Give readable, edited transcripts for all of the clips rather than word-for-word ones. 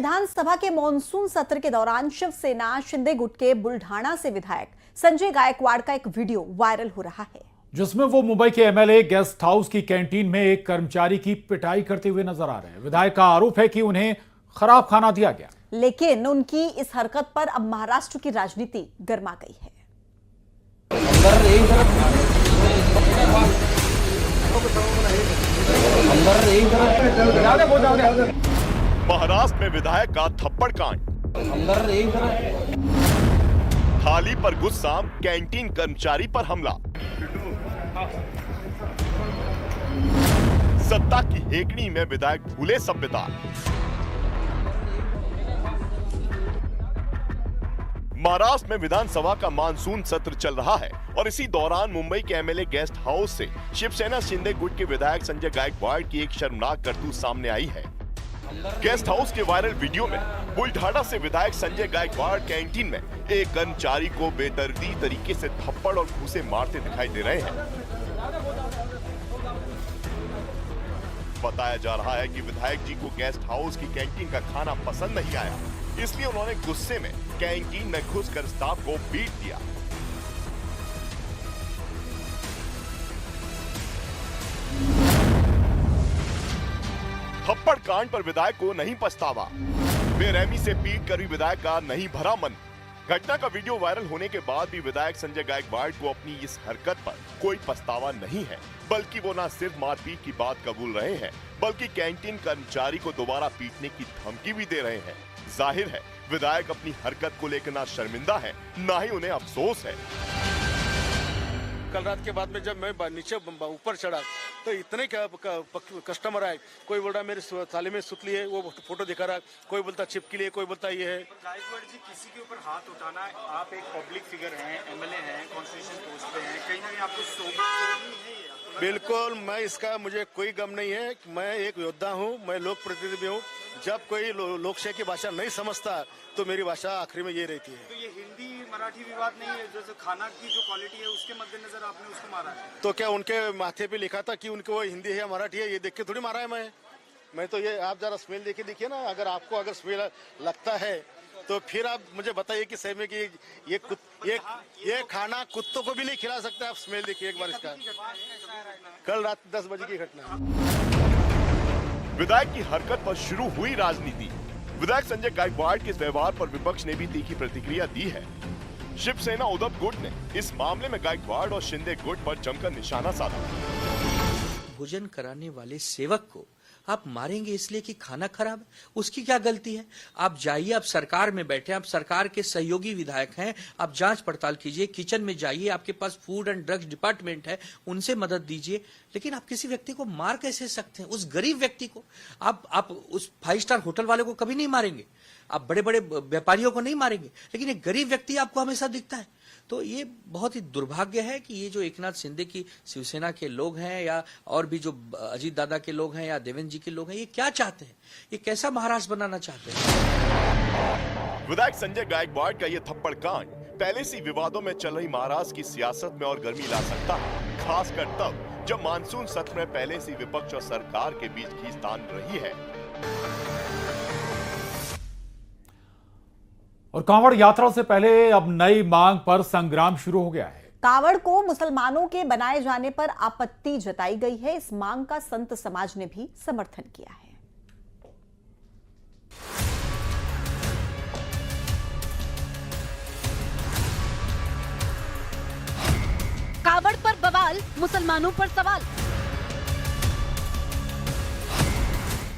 विधानसभा के मॉनसून सत्र के दौरान शिवसेना शिंदे गुट के बुल्ढाणा से विधायक संजय गायकवाड़ का एक वीडियो वायरल हो रहा है, जिसमें वो मुंबई के एमएलए गेस्ट हाउस की कैंटीन में एक कर्मचारी की पिटाई करते हुए नजर आ रहे हैं। विधायक का आरोप है कि उन्हें खराब खाना दिया गया, लेकिन उनकी इस हरकत पर अब महाराष्ट्र की राजनीति गर्मा गई है। महाराष्ट्र में विधायक का थप्पड़ कांड, थाली पर गुस्सा, कैंटीन कर्मचारी पर हमला। सत्ता की हेकड़ी में विधायक भूले सभ्यता। महाराष्ट्र में विधानसभा का मानसून सत्र चल रहा है और इसी दौरान मुंबई के एमएलए गेस्ट हाउस से शिवसेना शिंदे गुट के विधायक संजय गायकवाड़ की एक शर्मनाक करतूत सामने आई है। गेस्ट हाउस के वायरल वीडियो में बुल्ढाणा से विधायक संजय गायकवाड़ कैंटीन में एक कर्मचारी को बेदर्दी तरीके से थप्पड़ और घूंसे मारते दिखाई दे रहे हैं। बताया जा रहा है कि विधायक जी को गेस्ट हाउस की कैंटीन का खाना पसंद नहीं आया, इसलिए उन्होंने गुस्से में कैंटीन में घुसकर स्टाफ को पीट दिया। थप्पड़ कांड पर विधायक को नहीं पछतावा, बेरहमी से पीट कर भी विधायक का नहीं भरा मन। घटना का वीडियो वायरल होने के बाद भी विधायक संजय गायकवाड़ को अपनी इस हरकत पर कोई पछतावा नहीं है, बल्कि वो न सिर्फ मारपीट की बात कबूल रहे हैं, बल्कि कैंटीन कर्मचारी को दोबारा पीटने की धमकी भी दे रहे हैं। जाहिर है विधायक अपनी हरकत को लेकर ना शर्मिंदा है, ना ही उन्हें अफसोस है। कल रात के बाद में जब मैं नीचे ऊपर चढ़ा तो इतने कस्टमर आए, कोई बोल रहा मेरे थाली में सुतली है, वो फोटो दिखा रहा, कोई बोलता चिपकी लिए, कोई बोलता ये है। गायकवाड़ जी, किसी के ऊपर हाथ उठाना, आप एक पब्लिक फिगर हैं, एमएलए हैं, कॉन्स्टिट्यूशन पोस्ट पे हैं, कहीं ना कहीं आपको सोच बिल्कुल, मैं इसका मुझे कोई गम नहीं है। मैं एक योद्धा हूँ, मैं लोक प्रतिनिधि भी हूँ। जब कोई लोकशाही की भाषा नहीं समझता तो मेरी भाषा आखिरी में ये रहती है। तो ये हिंदी मराठी विवाद नहीं है, जो खाना की जो क्वालिटी है उसके मद्देनजर आपने उसको मारा है? तो क्या उनके माथे पे लिखा था कि उनको हिंदी है या मराठी है, ये देख के थोड़ी मारा है मैं तो ये आप जरा स्मेल देके देखिए ना, अगर आपको अगर स्मेल लगता है तो फिर आप मुझे बताइए कि सही में कि ये खाना कुत्तों को भी नहीं खिला सकते। आप स्मेल देखिए एक बार इसका। कल रात 10 बजे की घटना। विधायक की हरकत पर शुरू हुई राजनीति। विधायक संजय गायकवाड़ के इस व्यवहार पर विपक्ष ने भी तीखी प्रतिक्रिया दी है। शिवसेना उद्धव गुट ने इस मामले में गायकवाड़ और शिंदे गुट पर जमकर निशाना साधा। भोजन कराने वाले सेवक को आप मारेंगे इसलिए कि खाना खराब है, उसकी क्या गलती है? आप जाइए, आप सरकार में बैठे, आप सरकार के सहयोगी विधायक हैं, आप जांच पड़ताल कीजिए, किचन में जाइए, आपके पास फूड एंड ड्रग्स डिपार्टमेंट है, उनसे मदद दीजिए। लेकिन आप किसी व्यक्ति को मार कैसे सकते हैं? उस गरीब व्यक्ति को आप उस 5 स्टार होटल वाले को कभी नहीं मारेंगे, आप बड़े बड़े व्यापारियों को नहीं मारेंगे, लेकिन एक गरीब व्यक्ति आपको हमेशा दिखता है। तो ये बहुत ही दुर्भाग्य है कि ये जो एकनाथ शिंदे की शिवसेना के लोग हैं या और भी जो अजीत दादा के लोग हैं या देवेंद्र जी के लोग हैं, ये क्या चाहते हैं? ये कैसा महाराष्ट्र बनाना चाहते हैं? विधायक संजय गायकवाड़ का ये थप्पड़ कांड पहले से विवादों में चल रही महाराष्ट्र की सियासत में और गर्मी ला सकता है, खासकर तब जब मानसून सत्र में पहले से विपक्ष और सरकार के बीच खींचतान रही है। और कांवड़ यात्रा से पहले अब नई मांग पर संग्राम शुरू हो गया है। कांवड़ को मुसलमानों के बनाए जाने पर आपत्ति जताई गई है। इस मांग का संत समाज ने भी समर्थन किया है। कांवड़ पर बवाल, मुसलमानों पर सवाल।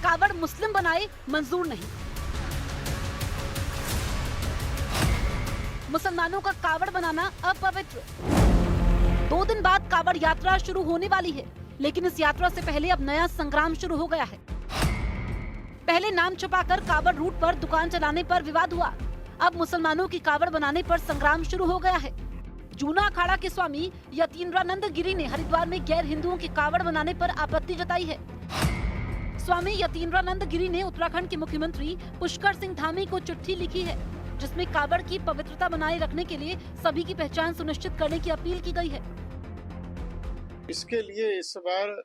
कांवड़ मुस्लिम बनाए मंजूर नहीं। मुसलमानों का कावड़ बनाना अपवित्र। 2 दिन बाद कावड़ यात्रा शुरू होने वाली है, लेकिन इस यात्रा से पहले अब नया संग्राम शुरू हो गया है। पहले नाम छुपाकर कावड़ रूट पर दुकान चलाने पर विवाद हुआ, अब मुसलमानों की कावड़ बनाने पर संग्राम शुरू हो गया है। जूना अखाड़ा के स्वामी यतीन्द्रानंद गिरी ने हरिद्वार में गैर हिंदुओं की कावड़ बनाने पर आपत्ति जताई है। स्वामी यतीन्द्रानंद गिरी ने उत्तराखंड के मुख्यमंत्री पुष्कर सिंह धामी को चिट्ठी लिखी है, जिसमें कावड़ की पवित्रता बनाए रखने के लिए सभी की पहचान सुनिश्चित करने की अपील की गई है। इसके लिए इस बार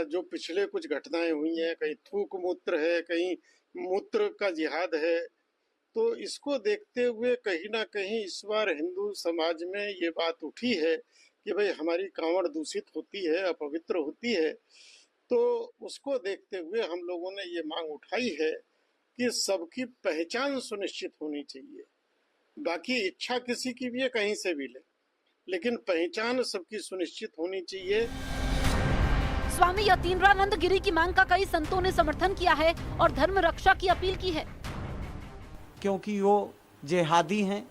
जो पिछले कुछ घटनाएं हुई हैं, कहीं थूक मूत्र है, कहीं मूत्र का जिहाद है। तो इसको देखते हुए कहीं ना कहीं इस बार हिंदू समाज में ये बात उठी है कि भाई हमारी कांवड़ दूषित होती है, अपवित्र होती है। तो उसको देखते हुए हम लोगों ने ये मांग उठाई है कि सबकी पहचान सुनिश्चित होनी चाहिए। बाकी इच्छा किसी की भी है, कहीं से भी ले, लेकिन पहचान सबकी सुनिश्चित होनी चाहिए। स्वामी यतीन्द्रानंद गिरी की मांग का कई संतों ने समर्थन किया है और धर्म रक्षा की अपील की है, क्योंकि वो जिहादी हैं,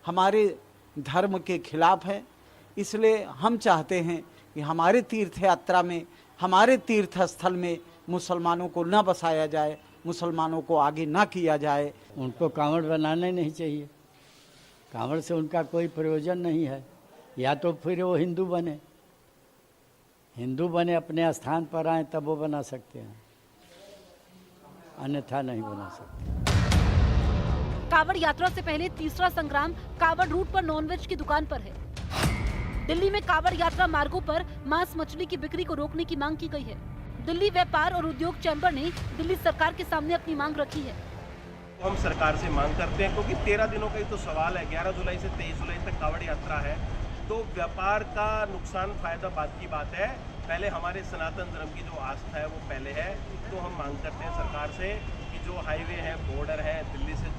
हमारे धर्म के खिलाफ हैं। इसलिए हम चाहते हैं कि हमारे तीर्थ यात्रा में, हमारे तीर्थ स्थल में मुसलमानों को न बसाया जाए, मुसलमानों को आगे ना किया जाए। उनको कांवड़ बनाना नहीं चाहिए। कांवड़ से उनका कोई प्रयोजन नहीं है। या तो फिर वो हिंदू बने अपने स्थान पर आए, तब वो बना सकते हैं, अन्यथा नहीं बना सकते। कावड़ यात्रा से पहले तीसरा संग्राम कावड़ रूट पर नॉनवेज की दुकान पर है। दिल्ली में कावड़ यात्रा मार्गों पर मांस मछली की बिक्री को रोकने की मांग की गई है। दिल्ली व्यापार और उद्योग चैम्बर ने दिल्ली सरकार के सामने अपनी मांग रखी है। हम सरकार से मांग करते हैं, क्योंकि 13 दिनों का ही तो सवाल है। 11 जुलाई से 23 जुलाई तक कावड़ यात्रा है, तो व्यापार का नुकसान फायदा बात की बात है। पहले हमारे सनातन धर्म की जो आस्था है वो पहले है। तो हम मांग करते हैं सरकार से कि जो हाईवे है, बॉर्डर है दिल्ली से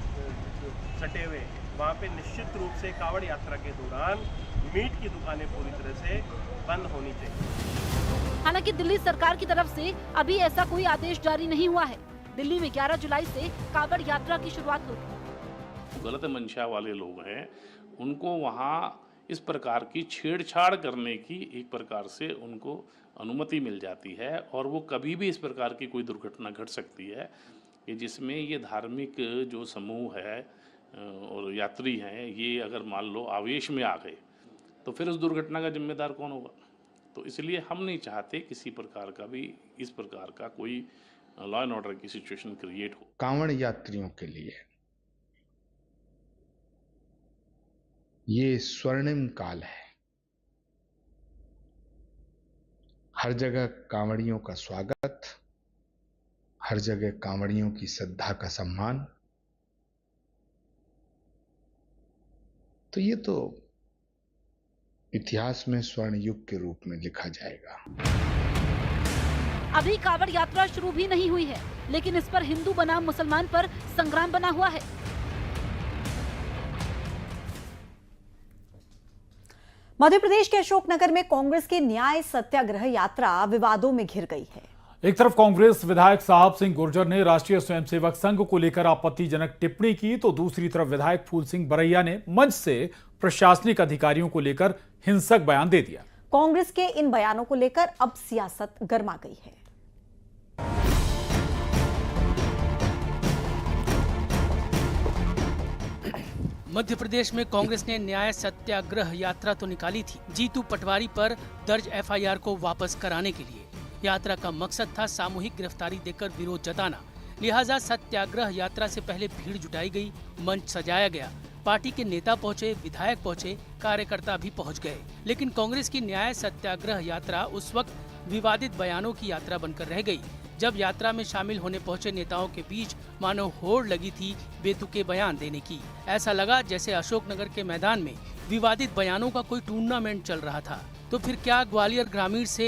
सटे हुए, वहाँ पे निश्चित रूप से कावड़ यात्रा के दौरान मीट की दुकानें पूरी तरह से बंद होनी चाहिए। हालांकि दिल्ली सरकार की तरफ से अभी ऐसा कोई आदेश जारी नहीं हुआ है। दिल्ली में 11 जुलाई से कावड़ यात्रा की शुरुआत होगी। गलत मंशा वाले लोग हैं, उनको वहाँ इस प्रकार की छेड़छाड़ करने की एक प्रकार से उनको अनुमति मिल जाती है, और वो कभी भी इस प्रकार की कोई दुर्घटना घट सकती है कि जिसमें ये धार्मिक जो समूह है और यात्री हैं, ये अगर मान लो आवेश में आ गए तो फिर उस दुर्घटना का जिम्मेदार कौन होगा। तो इसलिए हम नहीं चाहते किसी प्रकार का भी इस प्रकार का कोई लॉ एंड ऑर्डर की सिचुएशन क्रिएट हो। कांवड़ यात्रियों के लिए ये स्वर्णिम काल है। हर जगह कांवड़ियों का स्वागत, हर जगह कांवड़ियों की श्रद्धा का सम्मान। तो ये तो इतिहास में स्वर्ण युग के रूप में लिखा जाएगा। अभी कावड़ यात्रा शुरू भी नहीं हुई है, लेकिन इस पर हिंदू बनाम मुसलमान पर संग्राम बना हुआ है। मध्य प्रदेश के अशोकनगर में कांग्रेस की न्याय सत्याग्रह यात्रा विवादों में घिर गई है। एक तरफ कांग्रेस विधायक साहब सिंह गुर्जर ने राष्ट्रीय स्वयंसेवक संघ को लेकर आपत्तिजनक टिप्पणी की, तो दूसरी तरफ विधायक फूल सिंह बरैया ने मंच से प्रशासनिक अधिकारियों को लेकर हिंसक बयान दे दिया। कांग्रेस के इन बयानों को लेकर अब सियासत गर्मा गई है। मध्य प्रदेश में कांग्रेस ने न्याय सत्याग्रह यात्रा तो निकाली थी जीतू पटवारी पर दर्ज एफआईआर को वापस कराने के लिए। यात्रा का मकसद था सामूहिक गिरफ्तारी देकर विरोध जताना, लिहाजा सत्याग्रह यात्रा से पहले भीड़ जुटाई गई, मंच सजाया गया, पार्टी के नेता पहुंचे, विधायक पहुंचे, कार्यकर्ता भी पहुंच गए। लेकिन कांग्रेस की न्याय सत्याग्रह यात्रा उस वक्त विवादित बयानों की यात्रा बनकर रह गई, जब यात्रा में शामिल होने पहुंचे नेताओं के बीच मानो होड़ लगी थी बेतुके बयान देने की। ऐसा लगा जैसे अशोकनगर के मैदान में विवादित बयानों का कोई टूर्नामेंट चल रहा था। तो फिर क्या ग्वालियर ग्रामीण से